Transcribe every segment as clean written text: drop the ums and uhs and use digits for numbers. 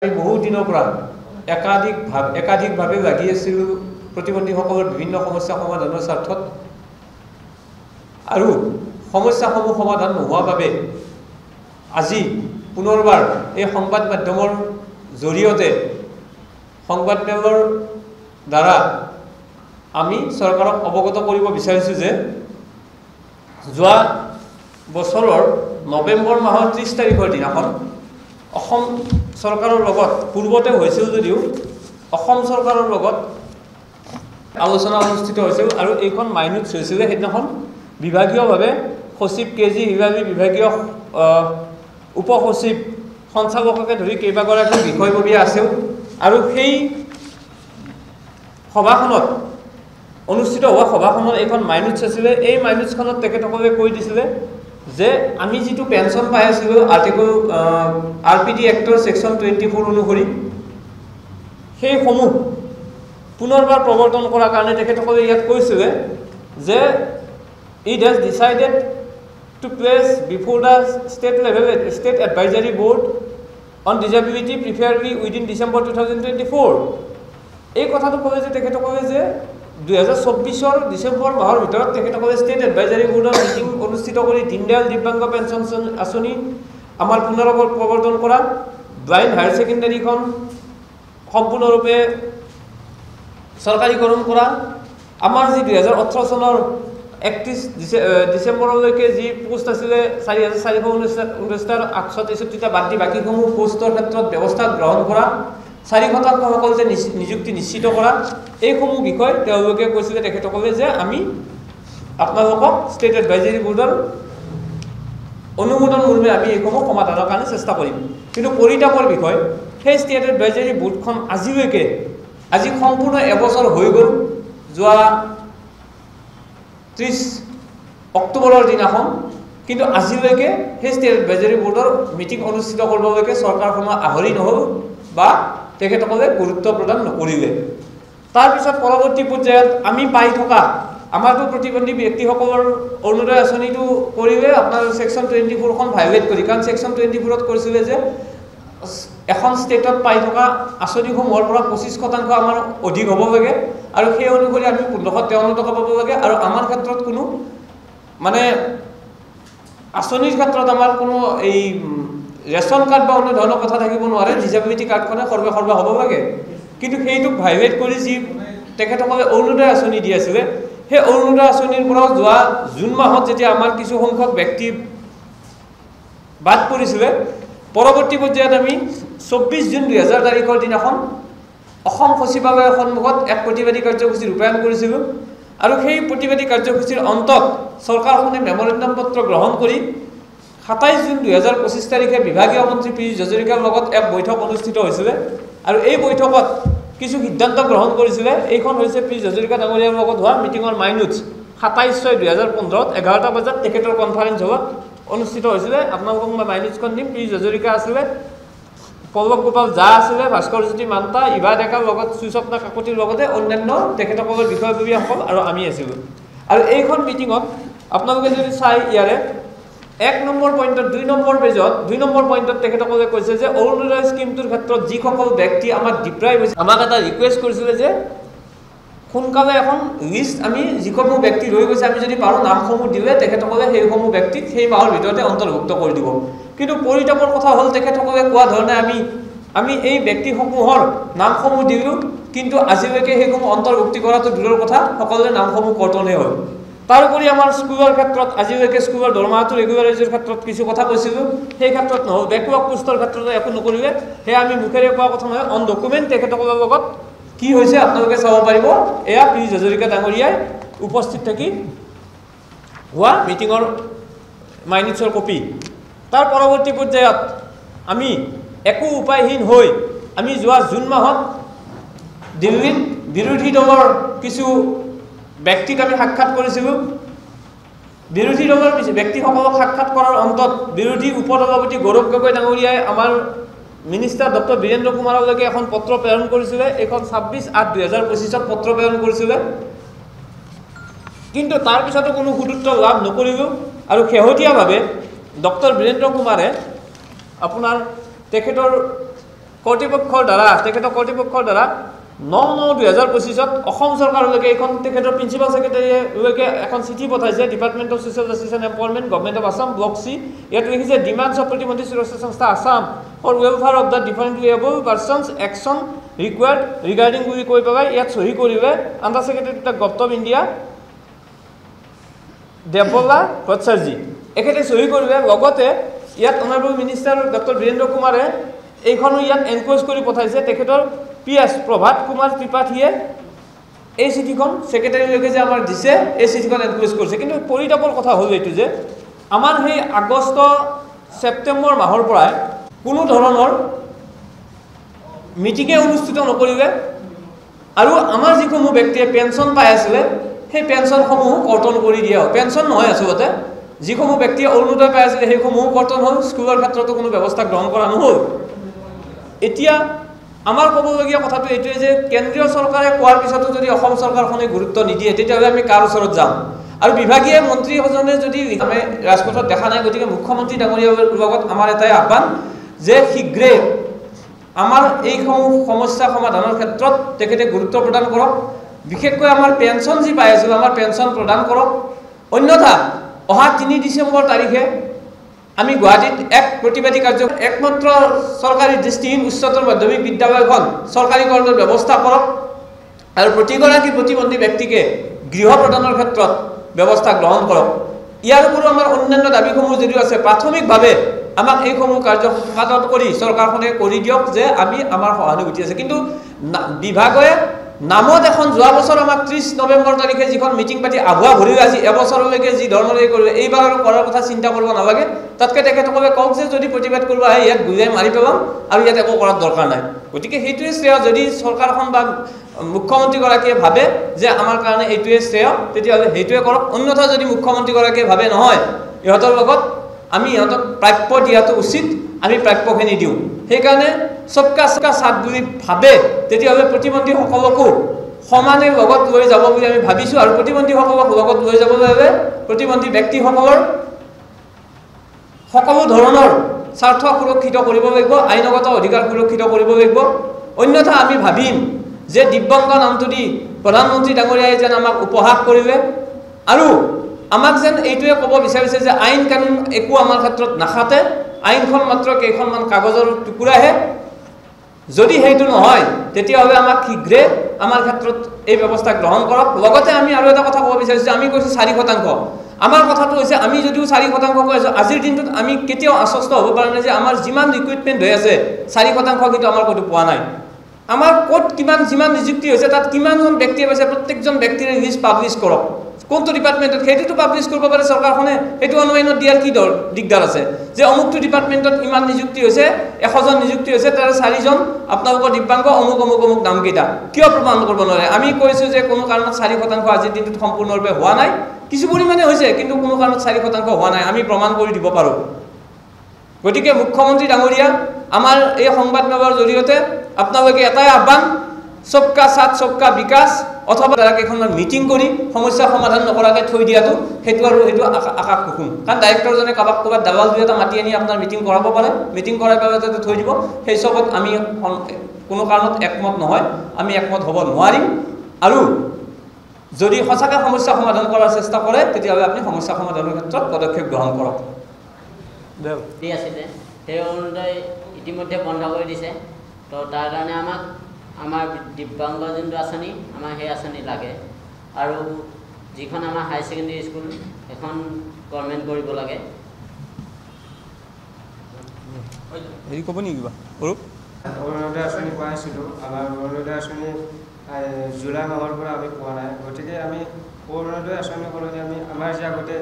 বহু দিনৰ পৰা একাধিকভাৱে লাগি আছিলোঁ প্ৰতিবন্ধীসকলৰ বিভিন্ন সমস্যা সমাধানৰ স্বাৰ্থত আৰু সমস্যাসমূহ সমাধান নোহোৱাৰ বাবে আজি পুনৰবাৰ এই সংবাদ মাধ্যমৰ জৰিয়তে সংবাদমেলৰ দ্বাৰা আমি চৰকাৰক অৱগত কৰিব বিচাৰিছোঁ যে যোৱা বছৰৰ নৱেম্বৰ মাহৰ 30 তাৰিখৰ দিনাখন অসম চৰকাৰৰ লগত পূৰ্বতে হৈছিল যদিও অসম চৰকাৰৰ লগত আলোচনা অনুষ্ঠিত হৈছিল আৰু এইখন মাইনুটছ হৈছিল সেইদিনাখন বিভাগীয়ভাৱে সচিব কেজি বিভাগীয় উপ সচিব সঞ্চালককে ধৰি কেইবাগৰাকী বিষয়ববীয়া আছিল আৰু সেই সভাখনত অনুষ্ঠিত হোৱা সভাখনত এইখন মাইনুটছ আছিলে। এই মাইনুটছখনত তেখেতসকলে কৈ দিছিলে যে আমি যেটো পেনশন পাই আছিলো আৰ্টিকল আৰপিডি এক্টৰ সেকশন 24 অনুসৰি সেই সমূহ পুনৰবাৰ প্ৰৱৰ্তন কৰাৰ কাৰণে তেখেতসকলে ইয়াত কৈছিলে যে it has decided to place before the state advisory board on disability preferably within December 2024 এই কথাটো কলে যে তেখেতসকলে যে 2024 ৰ ডিসেম্বৰ মাহৰ ভিতৰত তেখেতসকলে ষ্টেট এডভাইজাৰী বোৰ্ডৰ মিটিং অনুষ্ঠিত কৰি দীনদয়াল দিব্যাংগ পেনশন আঁচনি আমাৰ পুনৰবাৰ প্ৰৱৰ্তন কৰা ব্লাইণ্ড হায়াৰ সেকেন্ডাৰীখন সম্পূৰ্ণৰূপে চৰকাৰীকৰণ কৰা আমাৰ যি 2018 চনৰ 31 ডিসেম্বৰলৈকে যি পোষ্ট আছিলে 4419 863টা বাদ দি বাকিসমূহ পোষ্টৰ ক্ষেত্ৰত ব্যৱস্থা গ্ৰহণ কৰা 4% সকল যে নিযুক্তি নিশ্চিত কৰা এইসমূহ বিষয় তেওঁলোকে কৈছিলে তেখেতসকলে যে আমি আপোনালোকক ষ্টেট এডভাইজাৰী বোৰ্ডৰ অনুমোদন মৰ্মে আমি এইসমূহ সমাধানৰ কাৰণে চেষ্টা কৰিম। কিন্তু পৰিতাপৰ বিষয় সেই ষ্টেট এডভাইজাৰী বোৰ্ডখন আজি সম্পূৰ্ণ এবছৰ হৈ গ'ল। যোৱা 30 অক্টোবৰৰ দিনাখন কিন্তু আজিলৈকে সেই ষ্টেট এডভাইজাৰী বোৰ্ডৰ মিটিং অনুষ্ঠিত কৰিবলৈকে চৰকাৰখনৰ আহৰি নহল বা তেখেতসকলে গুৰুত্ব প্ৰদান নকৰিলে। তাৰ পিছত পৰৱৰ্তী পৰ্যায়ত আমি পাই থকা আমাৰটো প্ৰতিবন্ধী ব্যক্তিসকলৰ অৰুণোদয় আঁচনিটো কৰিলে আপোনাৰ সেকশন 24 খন ভাইলেট কৰি কাৰণ সেকশন 24 ত কৈছিলে যে এখন ষ্টেটত পাই থকা আঁচনিসমূহৰ পৰা 25% আমাৰ অধিক হ'ব লাগে আৰু সেই অনুসৰি আমি 1553 টকা পাব লাগে আৰু আমাৰ ক্ষেত্ৰত কোনো মানে আঁচনিৰ ক্ষেত্ৰত আমাৰ কোনো এই ৰেশন কাৰ্ড বা অন্য ধৰণৰ কথা থাকিব নোৱাৰে ডিসেবিলিটি কাৰ্ডখনে সৰ্বসৰ্বা হ'ব লাগে। কিন্তু সেইটোক ভাইলেট কৰি যি তেখেতসকলে অৰুণোদয় আঁচনি দি আছিলে সেই অৰুণোদয় আঁচনিৰ পৰা যোৱা জুন মাহত যেতিয়া আমাৰ কিছু সংখ্যক ব্যক্তি বাদ পৰিছিলে পৰৱৰ্তী পৰ্যায়ত আমি 24 জুন 2000 তাৰিখৰ দিনাখন অসম সচিবালয়ৰ সন্মুখত এক প্ৰতিবাদী কাৰ্যসূচী ৰূপায়ণ কৰিছিলোঁ আৰু সেই প্ৰতিবাদী কাৰ্যসূচীৰ অন্তত চৰকাৰখনে মেমৰেণ্ডাম পত্ৰ গ্ৰহণ কৰি 27 জুন 2025 তাৰিখে বিভাগীয় মন্ত্ৰী পীযুষ হাজৰিকাৰ লগত এক বৈঠক অনুষ্ঠিত হৈছিল আৰু এই বৈঠকত কিছু সিদ্ধান্ত গ্ৰহণ কৰিছিল। এইখন হৈছে পীযুষ হাজৰিকা ডাঙৰীয়াৰ লগত হোৱা মিটিঙৰ মাইনুটছ 27/6/2015 ত 11টা বজাত তেখেতৰ কনফাৰেন্স হলত অনুষ্ঠিত হৈছিল। আপোনালোকক মই মাইনুটছখন দিম। পীযুষ হাজৰিকা আছিলে, পল্লৱ গোপাল জা আছিলে, ভাস্কৰজ্যোতি মান্তা, ইভা ডেকাৰ লগত সুস্বপ্না কাকতিৰ লগতে অন্যান্য তেখেতসকলৰ বিষয়ববীয়াসকল আৰু আমি আছিলোঁ। আৰু এইখন মিটিঙত আপোনালোকে যদি চাই ইয়াৰে 1 নম্বৰ পইণ্টত 2 নম্বৰ পেজত 2 নম্বৰ পইণ্টত তেখেতসকলে কৈছে যে অৰুণোদয় স্কিমটোৰ ক্ষেত্ৰত যিসকল ব্যক্তি আমাৰ ডিপ্ৰাইভ হৈছে আমাক এটা ৰিকুৱেষ্ট কৰিছিলে যে সোনকালে এখন লিষ্ট আমি যিসমূহ ব্যক্তি ৰৈ গৈছে আমি যদি পাৰোঁ নামসমূহ দিলে তেখেতসকলে সেইসমূহ ব্যক্তিক সেই মাহৰ ভিতৰতে অন্তৰ্ভুক্ত কৰি দিব। কিন্তু পৰিতাপৰ কথা হ'ল তেখেতসকলে কোৱা ধৰণে আমি এই ব্যক্তিসমূহৰ নামসমূহ দিলোঁ কিন্তু আজিলৈকে সেইসমূহ অন্তৰ্ভুক্তি কৰাটো দূৰৰ কথা সকলোৰে নামসমূহ কৰ্তনে হ'ল। তাৰোপৰি আমাৰ স্কুলৰ ক্ষেত্ৰত আজিলৈকে স্কুলৰ দৰমহাটো ৰেগুলাৰাইজৰ ক্ষেত্ৰত কিছু কথা কৈছিলোঁ সেই ক্ষেত্ৰত নহ'ল। বেকৱাৰ্ড পোষ্টৰ ক্ষেত্ৰত একো নকৰিলে সেয়া আমি মুখেৰে কোৱা কথা নহয় অন ডকুমেণ্ট তেখেতসকলৰ লগত কি হৈছে আপোনালোকে চাব পাৰিব। এয়া পীযুষ হাজৰিকা ডাঙৰীয়াই উপস্থিত থাকি হোৱা মিটিঙৰ মাইনুটছৰ কপি। তাৰ পৰৱৰ্তী পৰ্যায়ত আমি একো উপায়হীন হৈ আমি যোৱা জুন মাহত দিল্লীত বিৰোধী দলৰ কিছু ব্যক্তিক আমি সাক্ষাৎ কৰিছিলোঁ। বিৰোধী দলৰ ব্যক্তিসকলক সাক্ষাৎ কৰাৰ অন্তত বিৰোধী উপসভাপতি গৌৰৱ গগৈ ডাঙৰীয়াই আমাৰ মিনিষ্টাৰ ডক্টৰ বীৰেন্দ্ৰ কুমাৰলৈকে এখন পত্ৰ প্ৰেৰণ কৰিছিলে। এইখন 26/8/2025 পত্ৰ প্ৰেৰণ কৰিছিলে কিন্তু তাৰ পিছতো কোনো সুদুত্তৰ লাভ নকৰিলোঁ আৰু শেহতীয়াভাৱে ডক্টৰ বীৰেন্দ্ৰ কুমাৰে আপোনাৰ তেখেতৰ কৰ্তৃপক্ষৰ দ্বাৰা 9/9/2025 অসম চৰকাৰলৈকে এইখন তেখেতৰ প্ৰিন্সিপাল ছেক্ৰেটাৰীলৈকে এখন চিঠি পঠাইছে department of social justice and employment government of Assam block C ইয়াত লিখিছে ডিমাণ্ডছ অফ প্ৰতিমন্ত্ৰী সুৰক্ষা সংস্থা Assam for welfare of the differently abled persons action required regarding বুলি কৈ পেলাই ইয়াত চহী কৰিলে under secretary to government of India Devaprabha Bhattacharyya এখেতে চহী কৰিলে লগতে ইয়াত অনাৰেবল মিনিষ্টাৰ ডক্টৰ বীৰেন্দ্ৰ কুমাৰে এইখনো ইয়াত এনকোৰেজ কৰি পঠাইছে তেখেতৰ PS প্ৰভাত কুমাৰ ত্ৰিপাঠীয়ে এই চিঠিখন ছেক্ৰেটাৰীলৈকে যে আমাৰ দিছে এই চিঠিখন এনকোৰেজ কৰিছে কিন্তু পৰিতাপৰ কথা হ'ল এইটো যে আমাৰ সেই আগষ্ট ছেপ্টেম্বৰ মাহৰ পৰাই কোনো ধৰণৰ মিটিঙে অনুষ্ঠিত নকৰিলে আৰু আমাৰ যিসমূহ ব্যক্তিয়ে পেঞ্চন পাই আছিলে সেই পেঞ্চনসমূহ কৰ্তন কৰি দিয়া হ'ল পেঞ্চন নহয় আচলতে যিসমূহ ব্যক্তিয়ে অৰুণোদয় পাই আছিলে সেইসমূহ কৰ্তন হ'ল স্কুলৰ ক্ষেত্ৰতো কোনো ব্যৱস্থা গ্ৰহণ কৰা নহ'ল এতিয়া আমাৰ ক'বলগীয়া কথাটো এইটোৱে যে কেন্দ্ৰীয় চৰকাৰে কোৱাৰ পিছতো যদি অসম চৰকাৰখনে গুৰুত্ব নিদিয়ে তেতিয়াহ'লে আমি কাৰ ওচৰত যাম আৰু বিভাগীয় মন্ত্ৰীজনে যদি আমি ৰাজপথত দেখা নাই গতিকে মুখ্যমন্ত্ৰী ডাঙৰীয়াৰ লগত আমাৰ এটাই আহ্বান যে শীঘ্ৰে আমাৰ এইসমূহ সমস্যা সমাধানৰ ক্ষেত্ৰত তেখেতে গুৰুত্ব প্ৰদান কৰক বিশেষকৈ আমাৰ পেঞ্চন যি পাই আছিলোঁ আমাৰ পেঞ্চন প্ৰদান কৰক অন্যথা অহা 3 ডিচেম্বৰ তাৰিখে আমি গুৱাহাটীত এক প্ৰতিবাদী কাৰ্য একমাত্ৰ চৰকাৰী দৃষ্টিহীন উচ্চতৰ মাধ্যমিক বিদ্যালয়খন চৰকাৰীকৰণৰ ব্যৱস্থা কৰক আৰু প্ৰতিগৰাকী প্ৰতিবন্ধী ব্যক্তিকে গৃহ প্ৰদানৰ ক্ষেত্ৰত ব্যৱস্থা গ্ৰহণ কৰক ইয়াৰ উপৰিও আমাৰ অন্যান্য দাবীসমূহ যদিও আছে প্ৰাথমিকভাৱে আমাক এইসমূহ কাৰ্য সম্পাদন কৰি চৰকাৰখনে কৰি দিয়ক যে আমি আমাৰ সহানুভূতি আছে কিন্তু বিভাগে নামত এখন যোৱা বছৰ আমাক 30 নৱেম্বৰ তাৰিখে যিখন মিটিং পাতি আগুৱা ভৰিও আজি এবছৰলৈকে যি ধৰণৰ কৰিলে এইবাৰ আৰু কৰাৰ কথা চিন্তা কৰিব নালাগে তাতকৈ তেখেতসকলে কওক যে যদি প্ৰতিবাদ কৰিব আহে ইয়াত গুজাই মাৰি পেলাম আৰু ইয়াত একো কৰাৰ দৰকাৰ নাই গতিকে সেইটোৱে শ্ৰেয় যদি চৰকাৰখন বা মুখ্যমন্ত্ৰীগৰাকীয়ে ভাবে যে আমাৰ কাৰণে এইটোৱে শ্ৰেয় তেতিয়াহ'লে সেইটোৱে কৰক অন্যথা যদি মুখ্যমন্ত্ৰীগৰাকীয়ে ভাবে নহয় ইহঁতৰ লগত আমি ইহঁতক প্ৰাপ্য দিয়াটো উচিত আমি প্ৰাপ্যখিনি দিওঁ সেইকাৰণে সবকা সাথ বুলি ভাবে তেতিয়াহ'লে প্ৰতিবন্ধীসকলকো সমানে লগত লৈ যাব বুলি আমি ভাবিছোঁ আৰু প্ৰতিবন্ধীসকলক লগত লৈ যাবলৈ হ'লে প্ৰতিবন্ধী ব্যক্তিসকলৰ সকলো ধৰণৰ স্বাৰ্থ সুৰক্ষিত কৰিব লাগিব আইনগত অধিকাৰ সুৰক্ষিত কৰিব লাগিব অন্যথা আমি ভাবিম যে দিব্যাংগ নামটো দি প্ৰধানমন্ত্ৰী ডাঙৰীয়াই যেন আমাক উপহাস কৰিলে আৰু আমাক যেন এইটোৱে ক'ব বিচাৰিছে যে আইন কানুন একো আমাৰ ক্ষেত্ৰত নাখাতে আইনখন মাত্ৰ কেইখনমান কাগজৰ টুকুৰাহে যদি সেইটো নহয় তেতিয়াহ'লে আমাক শীঘ্ৰে আমাৰ ক্ষেত্ৰত এই ব্যৱস্থা গ্ৰহণ কৰক লগতে আমি আৰু এটা কথা ক'ব বিচাৰিছোঁ আমি কৈছোঁ 4% আমাৰ কথাটো হৈছে আমি যদিও 4% কৈ আছোঁ আজিৰ দিনটোত আমি কেতিয়াও আশ্বস্ত হ'ব পৰা নাই যে আমাৰ যিমান ৰিক্ৰুইটমেণ্ট হৈ আছে 4% কিন্তু আমাৰ ক'তো পোৱা নাই আমাৰ ক'ত কিমান যিমান নিযুক্তি হৈছে তাত কিমানজন ব্যক্তিয়ে পাইছে প্ৰত্যেকজন ব্যক্তিৰ লিষ্ট পাব্লিছ কৰক কোনটো ডিপাৰ্টমেণ্টত সেইটোতো পাব্লিছ কৰিব পাৰে চৰকাৰখনে সেইটো অনলাইনত দিয়াৰ কি দিগদাৰ আছে যে অমুকটো ডিপাৰ্টমেণ্টত ইমান নিযুক্তি হৈছে 100জন নিযুক্তি হৈছে তাৰে 4জন আপোনালোকৰ দিব্যাংগ অমুক নামকেইটা কিয় প্ৰমাণ কৰিব নোৱাৰে আমি কৈছোঁ যে কোনো কাৰণত 4% আজিৰ দিনটোত সম্পূৰ্ণৰূপে হোৱা নাই কিছু পৰিমাণে হৈছে কিন্তু কোনো কাৰণত 4% হোৱা নাই আমি প্ৰমাণ কৰি দিব পাৰোঁ গতিকে মুখ্যমন্ত্ৰী ডাঙৰীয়া আমাৰ এই সংবাদমেলৰ জৰিয়তে আপোনালোকে এটাই আহ্বান সবকা সাথ সবকা বিকাশ অথবা কেইখনমান মিটিং কৰি সমস্যা সমাধান নকৰাকৈ থৈ দিয়াটো সেইটো আৰু সেইটো আকাশ কুসুম কাৰণ ডাইৰেক্টৰজনে কাৰোবাক ক'ৰবাত দালাল দুই এটা মাতি আনি আপোনাৰ মিটিং কৰাব পাৰে মিটিং কৰাই পেলাই যাতে থৈ দিব সেই চবত আমি কোনো কাৰণত একমত নহয় আমি একমত হ'ব নোৱাৰিম আৰু যদি সঁচাকৈ সমস্যা সমাধান কৰাৰ চেষ্টা কৰে তেতিয়াহ'লে আপুনি সমস্যা সমাধানৰ ক্ষেত্ৰত পদক্ষেপ গ্ৰহণ কৰক ঠিক আছে সেই অনুযায়ী ইতিমধ্যে বন্ধ কৰি দিছে তো তাৰ কাৰণে আমাক আমাৰ দিব্যাংগ যোনটো আঁচনি আমাৰ সেই আঁচনি লাগে আৰু যিখন আমাৰ হাই ছেকেণ্ডেৰী স্কুল এখন গভৰ্ণমেণ্ট কৰিব লাগে হেৰি ক'ব নেকি কিবা অৰুণোদয় আঁচনি পোৱা আছিলোঁ আমাৰ অৰুণোদয় আঁচনি জুলাই মাহৰ পৰা আমি পোৱা নাই গতিকে আমি অৰুণোদয় আঁচনি সলনি আমি আমাৰ যে আগতে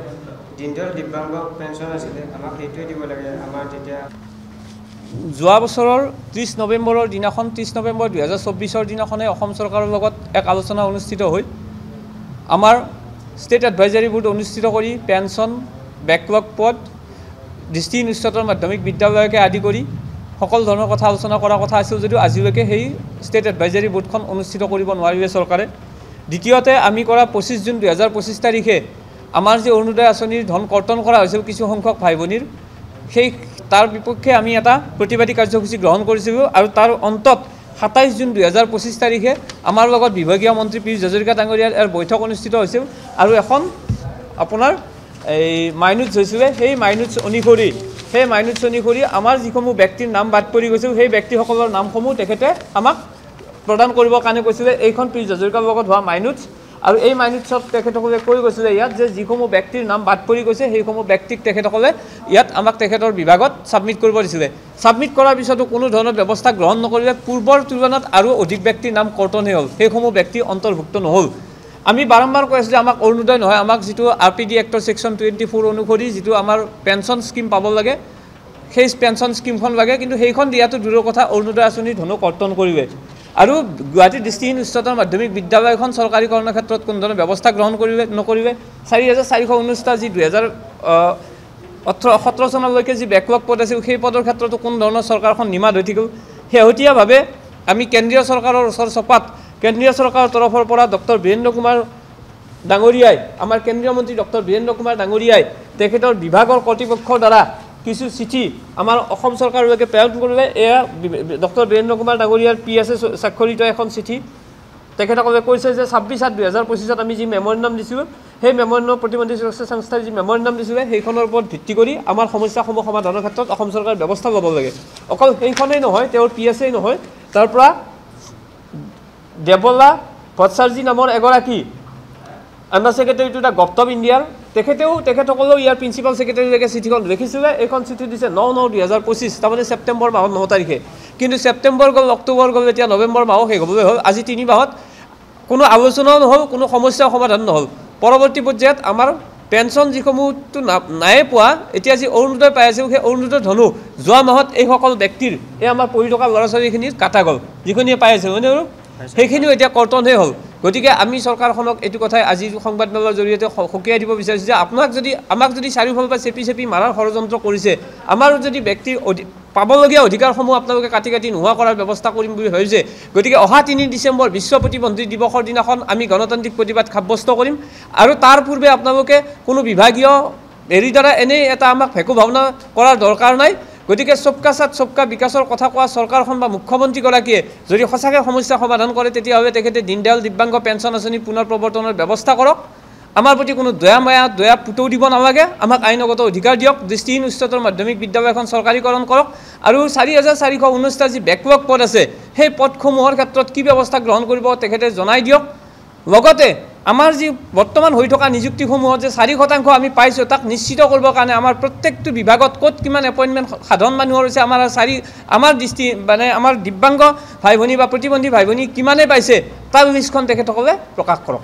দিনদয়াল দিব্যাংগ পেঞ্চন আছিলে আমাক সেইটোৱে দিব লাগে আমাৰ তেতিয়া যোৱা বছৰৰ 30 নৱেম্বৰৰ দিনাখন 30 নৱেম্বৰ 2024 দিনাখনে অসম চৰকাৰৰ লগত এক আলোচনা অনুষ্ঠিত হৈ আমাৰ ষ্টেট এডভাইজাৰী বোৰ্ড অনুষ্ঠিত কৰি পেঞ্চন বেকলগ পদ দৃষ্টিহীন উচ্চতৰ মাধ্যমিক বিদ্যালয়কে আদি কৰি সকলো ধৰণৰ কথা আলোচনা কৰাৰ কথা আছিল যদিও আজিলৈকে সেই ষ্টেট এডভাইজাৰী বোৰ্ডখন অনুষ্ঠিত কৰিব নোৱাৰিলে চৰকাৰে দ্বিতীয়তে আমি কৰা 25 জুন 2025 তাৰিখে আমাৰ যে অৰুণোদয় আঁচনিৰ ধন কৰ্তন কৰা হৈছিল কিছু সংখ্যক ভাই ভনীৰ সেই তাৰ বিপক্ষে আমি এটা প্ৰতিবাদী কাৰ্যসূচী গ্ৰহণ কৰিছিলোঁ আৰু তাৰ অন্তত 27 জুন 2025 তাৰিখে আমাৰ লগত বিভাগীয় মন্ত্ৰী পীযুষ হাজৰিকা ডাঙৰীয়াৰ বৈঠক অনুষ্ঠিত হৈছিল আৰু এখন আপোনাৰ এই মাইনুটছ হৈছিলে সেই মাইনুটছ অনুসৰি আমাৰ যিসমূহ ব্যক্তিৰ নাম বাদ পৰি গৈছিল সেই ব্যক্তিসকলৰ নামসমূহ তেখেতে আমাক প্ৰদান কৰিবৰ কাৰণে কৈছিলে এইখন পীযুষ হাজৰিকাৰ লগত হোৱা মাইনুটছ আৰু এই মাইনুটছত তেখেতসকলে কৈ গৈছিলে ইয়াত যে যিসমূহ ব্যক্তিৰ নাম বাদ পৰি গৈছে সেইসমূহ ব্যক্তিক তেখেতসকলে ইয়াত আমাক তেখেতৰ বিভাগত ছাবমিট কৰিব দিছিলে ছাবমিট কৰাৰ পিছতো কোনো ধৰণৰ ব্যৱস্থা গ্ৰহণ নকৰিলে পূৰ্বৰ তুলনাত আৰু অধিক ব্যক্তিৰ নাম কৰ্তনহে হ'ল সেইসমূহ ব্যক্তি অন্তৰ্ভুক্ত নহ'ল আমি বাৰম্বাৰ কৈ আছোঁ যে আমাক অৰুণোদয় নহয় আমাক যিটো RPD এক্টৰ সেকশ্যন 24 অনুসৰি যিটো আমাৰ পেঞ্চন স্কিম পাব লাগে সেই পেঞ্চন স্কিমখন লাগে কিন্তু সেইখন দিয়াটো দূৰৰ কথা অৰুণোদয় আঁচনিৰ ধনো কৰ্তন কৰিবে আৰু গুৱাহাটী দৃষ্টিহীন উচ্চতৰ মাধ্যমিক বিদ্যালয়খন চৰকাৰীকৰণৰ ক্ষেত্ৰত কোনো ধৰণৰ ব্যৱস্থা গ্ৰহণ নকৰিবে 4419টা যি 2017 চনলৈকে যি বেকলগ পদ আছিল সেই পদৰ ক্ষেত্ৰতো কোনো ধৰণৰ চৰকাৰখন নিমাত হৈ থাকিল শেহতীয়াভাৱে আমি কেন্দ্ৰীয় চৰকাৰৰ ওচৰ চপাত কেন্দ্ৰীয় চৰকাৰৰ তৰফৰ পৰা ডক্টৰ বীৰেন্দ্ৰ কুমাৰ ডাঙৰীয়াই আমাৰ কেন্দ্ৰীয় মন্ত্ৰী ডক্টৰ বীৰেন্দ্ৰ কুমাৰ ডাঙৰীয়াই তেখেতৰ বিভাগৰ কৰ্তৃপক্ষৰ দ্বাৰা কিছু চিঠি আমাৰ অসম চৰকাৰলৈকে প্ৰেৰণ কৰিলে এয়া ডক্টৰ বীৰেন্দ্ৰ কুমাৰ ডাঙৰীয়াৰ PS স্বাক্ষৰিত এখন চিঠি তেখেতসকলে কৈছে যে 26/7/2025 আমি যি মেমৰেণ্ডাম দিছিলোঁ সেই মেমৰেণ্ডাম প্ৰতিবন্ধী সুৰক্ষা সংস্থাৰ যি মেমৰেণ্ডাম দিছিলে সেইখনৰ ওপৰত ভিত্তি কৰি আমাৰ সমস্যাসমূহ সমাধানৰ ক্ষেত্ৰত অসম চৰকাৰে ব্যৱস্থা ল'ব লাগে অকল সেইখনেই নহয় তেওঁৰ PSই নহয় তাৰ পৰা দেৱলা ভট্টাচাৰ্যী নামৰ এগৰাকী under secretary to the government of ইণ্ডিয়াৰ তেখেতসকলেও ইয়াৰ প্ৰিন্সিপাল ছেক্ৰেটাৰীলৈকে চিঠিখন লিখিছিলে এইখন চিঠি দিছে 9/9/2025 তাৰমানে ছেপ্টেম্বৰ মাহৰ 9 তাৰিখে কিন্তু ছেপ্টেম্বৰ গ'ল অক্টোবৰ গ'ল এতিয়া নৱেম্বৰ মাহো শেষ হ'বলৈ হ'ল আজি 3 মাহত কোনো আলোচনাও নহ'ল কোনো সমস্যাৰ সমাধান নহ'ল পৰৱৰ্তী পৰ্যায়ত আমাৰ পেঞ্চন যিসমূহটো নাই পোৱা এতিয়া যি অৰুণোদয় পাই আছিল সেই অৰুণোদয় ধনো যোৱা মাহত এইসকল ব্যক্তিৰ এই আমাৰ পঢ়ি থকা ল'ৰা ছোৱালীখিনিৰ কাটা গ'ল যিখিনিয়ে পাই আছিল হয়নে আৰু সেইখিনিও এতিয়া কৰ্তনহে হ'ল গতিকে আমি চৰকাৰখনক এইটো কথাই আজি সংবাদমেলৰ জৰিয়তে সকীয়াই দিব বিচাৰিছোঁ যে আমাক যদি চাৰিওফালৰ পৰা চেপি মাৰাৰ ষড়যন্ত্ৰ কৰিছে আমাৰ যদি ব্যক্তিৰ পাবলগীয়া অধিকাৰসমূহ আপোনালোকে কাটি নোহোৱা কৰাৰ ব্যৱস্থা কৰিম বুলি ভাবিছে গতিকে অহা 3 ডিচেম্বৰ বিশ্ব প্ৰতিবন্ধী দিৱসৰ দিনাখন আমি গণতান্ত্ৰিক প্ৰতিবাদ সাব্যস্ত কৰিম আৰু তাৰ পূৰ্বে আপোনালোকে কোনো বিভাগীয় হেৰিৰ দ্বাৰা এনেই এটা আমাক ভেকু ভাৱনা কৰাৰ দৰকাৰ নাই গতিকে সবকা সাথ সবকা বিকাশৰ কথা কোৱা চৰকাৰখন বা মুখ্যমন্ত্ৰীগৰাকীয়ে যদি সঁচাকৈ সমস্যা সমাধান কৰে তেতিয়াহ'লে তেখেতে দীনদয়াল দিব্যাংগ পেঞ্চন আঁচনি পুনৰ প্ৰৱৰ্তনৰ ব্যৱস্থা কৰক আমাৰ প্ৰতি কোনো দয়া পুতৌ দিব নালাগে আমাক আইনগত অধিকাৰ দিয়ক দৃষ্টিহীন উচ্চতৰ মাধ্যমিক বিদ্যালয়খন চৰকাৰীকৰণ কৰক আৰু 4419টা যি বেকলগ পদ আছে সেই পদসমূহৰ ক্ষেত্ৰত কি ব্যৱস্থা গ্ৰহণ কৰিব তেখেতে জনাই দিয়ক লগতে আমাৰ যি বৰ্তমান হৈ থকা নিযুক্তিসমূহত যে 4% আমি পাইছোঁ তাক নিশ্চিত কৰিবৰ কাৰণে আমাৰ প্ৰত্যেকটো বিভাগত ক'ত কিমান এপইণ্টমেণ্ট সাধাৰণ মানুহৰ হৈছে আমাৰ দৃষ্টি মানে আমাৰ দিব্যাংগ ভাই ভনী বা প্ৰতিবন্ধী ভাই ভনী কিমানে পাইছে তাৰ লিষ্টখন তেখেতসকলে প্ৰকাশ কৰক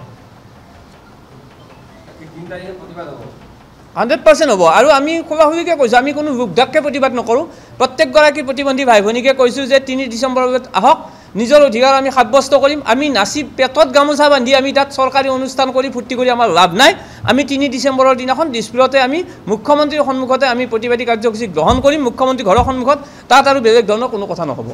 100% হ'ব আৰু আমি খোলাখুলিকৈ কৈছোঁ আমি কোনো লোকধাককৈ প্ৰতিবাদ নকৰোঁ প্ৰত্যেকগৰাকী প্ৰতিবন্ধী ভাই ভনীকে কৈছোঁ যে 3 ডিচেম্বৰলৈ আহক নিজৰ অধিকাৰ আমি সাব্যস্ত কৰিম আমি নাচি পেটত গামোচা বান্ধি আমি তাত চৰকাৰী অনুষ্ঠান কৰি ফূৰ্তি কৰি আমাৰ লাভ নাই আমি 3 ডিচেম্বৰৰ দিনাখন দিছপুৰতে আমি মুখ্যমন্ত্ৰীৰ সন্মুখতে আমি প্ৰতিবাদী কাৰ্যসূচী গ্ৰহণ কৰিম মুখ্যমন্ত্ৰী ঘৰৰ সন্মুখত তাত আৰু বেলেগ ধৰণৰ কোনো কথা নহ'ব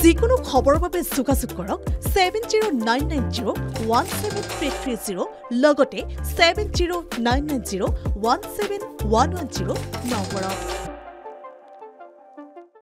যিকোনো খবৰৰ বাবে যোগাযোগ কৰক 7099017330 লগতে 7099017110 নম্বৰত